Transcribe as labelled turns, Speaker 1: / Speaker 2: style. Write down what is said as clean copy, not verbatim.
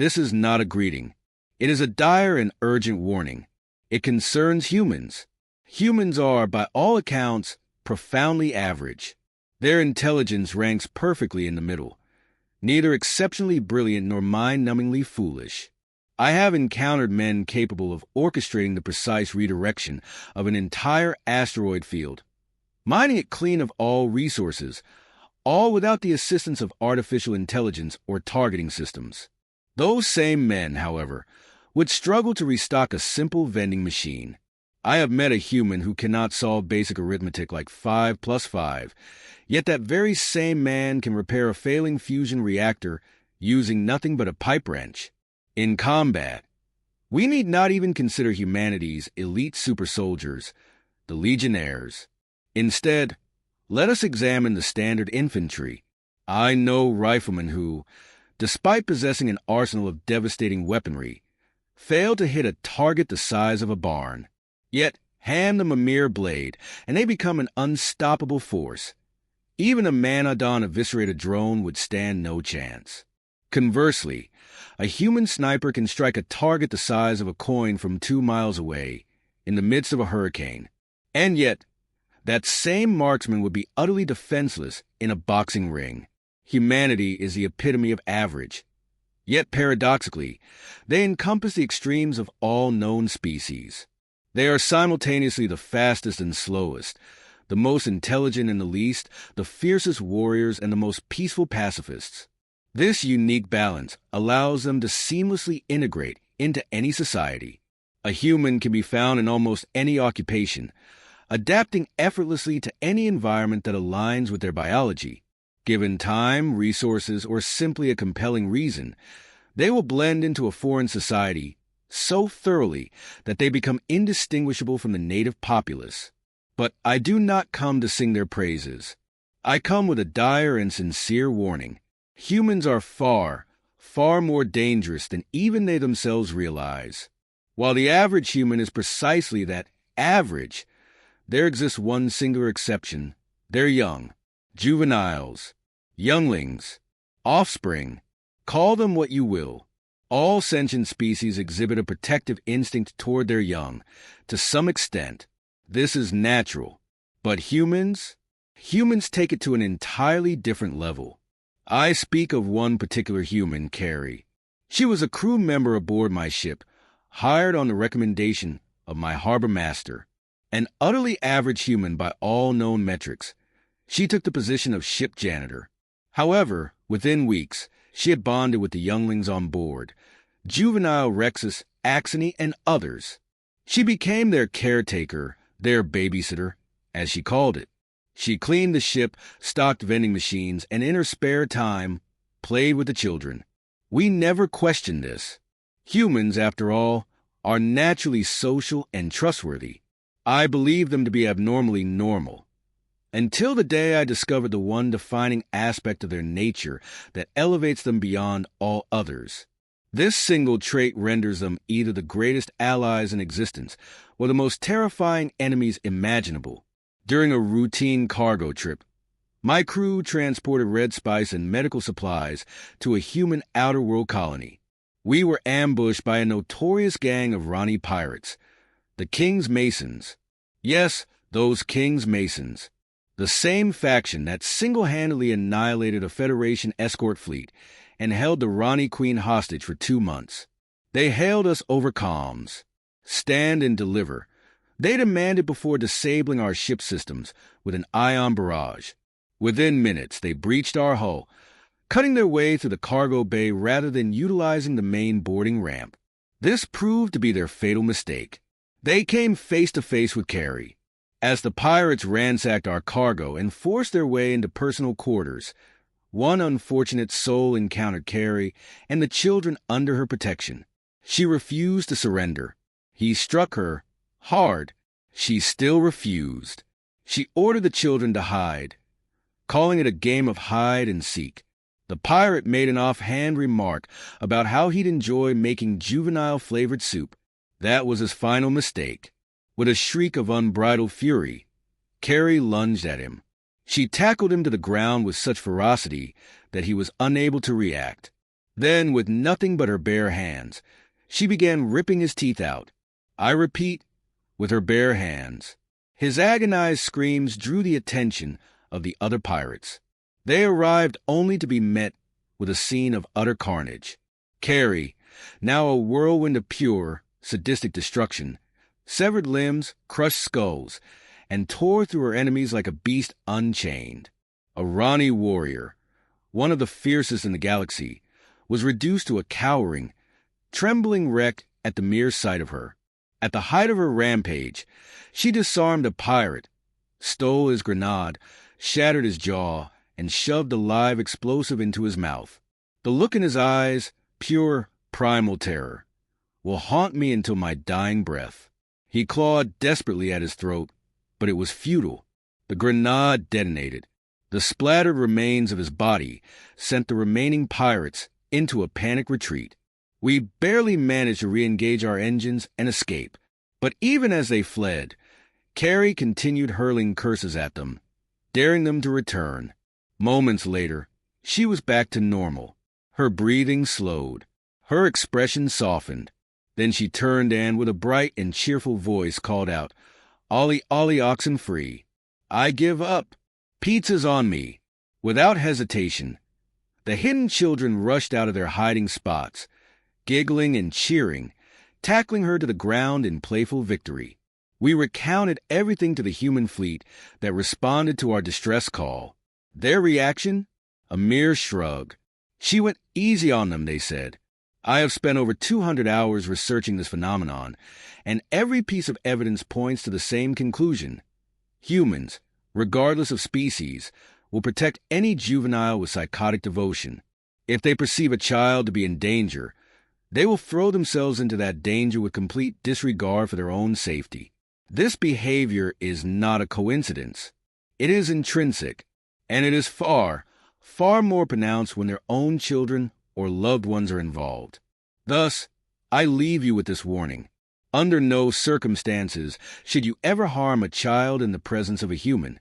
Speaker 1: This is not a greeting. It is a dire and urgent warning. It concerns humans. Humans are, by all accounts, profoundly average. Their intelligence ranks perfectly in the middle, neither exceptionally brilliant nor mind-numbingly foolish. I have encountered men capable of orchestrating the precise redirection of an entire asteroid field, mining it clean of all resources, all without the assistance of artificial intelligence or targeting systems. Those same men, however, would struggle to restock a simple vending machine. I have met a human who cannot solve basic arithmetic like 5 plus 5, yet that very same man can repair a failing fusion reactor using nothing but a pipe wrench. In combat, we need not even consider humanity's elite super soldiers, the legionnaires. Instead, let us examine the standard infantry. I know riflemen who, despite possessing an arsenal of devastating weaponry, fail to hit a target the size of a barn. Yet, hand them a mere blade, and they become an unstoppable force. Even a Manodon eviscerated drone would stand no chance. Conversely, a human sniper can strike a target the size of a coin from 2 miles away, in the midst of a hurricane. And yet, that same marksman would be utterly defenseless in a boxing ring. Humanity is the epitome of average. Yet paradoxically, they encompass the extremes of all known species. They are simultaneously the fastest and slowest, the most intelligent and the least, the fiercest warriors and the most peaceful pacifists. This unique balance allows them to seamlessly integrate into any society. A human can be found in almost any occupation, adapting effortlessly to any environment that aligns with their biology. Given time, resources, or simply a compelling reason, they will blend into a foreign society so thoroughly that they become indistinguishable from the native populace. But I do not come to sing their praises. I come with a dire and sincere warning. Humans are far, far more dangerous than even they themselves realize. While the average human is precisely that average, there exists one singular exception. They're young, juveniles, younglings, offspring. Call them what you will. All sentient species exhibit a protective instinct toward their young. To some extent, this is natural. But humans take it to an entirely different level. I speak of one particular human, Carrie. She was a crew member aboard my ship, hired on the recommendation of my harbor master. An utterly average human by all known metrics, she took the position of ship janitor. However, within weeks, she had bonded with the younglings on board, juvenile Rexus, Axony, and others. She became their caretaker, their babysitter, as she called it. She cleaned the ship, stocked vending machines, and in her spare time, played with the children. We never questioned this. Humans, after all, are naturally social and trustworthy. I believed them to be abnormally normal, until the day I discovered the one defining aspect of their nature that elevates them beyond all others. This single trait renders them either the greatest allies in existence or the most terrifying enemies imaginable. During a routine cargo trip, my crew transported red spice and medical supplies to a human outer world colony. We were ambushed by a notorious gang of Ronnie pirates, the King's Masons. Yes, those King's Masons. The same faction that single-handedly annihilated a Federation escort fleet and held the Ronnie Queen hostage for 2 months. They hailed us over comms. Stand and deliver. They demanded before disabling our ship systems with an ion barrage. Within minutes, they breached our hull, cutting their way through the cargo bay rather than utilizing the main boarding ramp. This proved to be their fatal mistake. They came face to face with Carrie. As the pirates ransacked our cargo and forced their way into personal quarters, one unfortunate soul encountered Carrie and the children under her protection. She refused to surrender. He struck her hard. She still refused. She ordered the children to hide, calling it a game of hide and seek. The pirate made an offhand remark about how he'd enjoy making juvenile-flavored soup. That was his final mistake. With a shriek of unbridled fury, Carrie lunged at him. She tackled him to the ground with such ferocity that he was unable to react. Then, with nothing but her bare hands, she began ripping his teeth out. I repeat, with her bare hands. His agonized screams drew the attention of the other pirates. They arrived only to be met with a scene of utter carnage. Carrie, now a whirlwind of pure, sadistic destruction, severed limbs, crushed skulls, and tore through her enemies like a beast unchained. A Rani warrior, one of the fiercest in the galaxy, was reduced to a cowering, trembling wreck at the mere sight of her. At the height of her rampage, she disarmed a pirate, stole his grenade, shattered his jaw, and shoved a live explosive into his mouth. The look in his eyes, pure, primal terror, will haunt me until my dying breath. He clawed desperately at his throat, but it was futile. The grenade detonated. The splattered remains of his body sent the remaining pirates into a panicked retreat. We barely managed to re-engage our engines and escape, but even as they fled, Carrie continued hurling curses at them, daring them to return. Moments later, she was back to normal. Her breathing slowed. Her expression softened. Then she turned and, with a bright and cheerful voice, called out, "Ollie, ollie, oxen free. I give up. Pizza's on me." Without hesitation, the hidden children rushed out of their hiding spots, giggling and cheering, tackling her to the ground in playful victory. We recounted everything to the human fleet that responded to our distress call. Their reaction? A mere shrug. She went easy on them, they said. I have spent over 200 hours researching this phenomenon, and every piece of evidence points to the same conclusion. Humans, regardless of species, will protect any juvenile with psychotic devotion. If they perceive a child to be in danger, they will throw themselves into that danger with complete disregard for their own safety. This behavior is not a coincidence. It is intrinsic, and it is far, far more pronounced when their own children or loved ones are involved. Thus, I leave you with this warning. Under no circumstances should you ever harm a child in the presence of a human.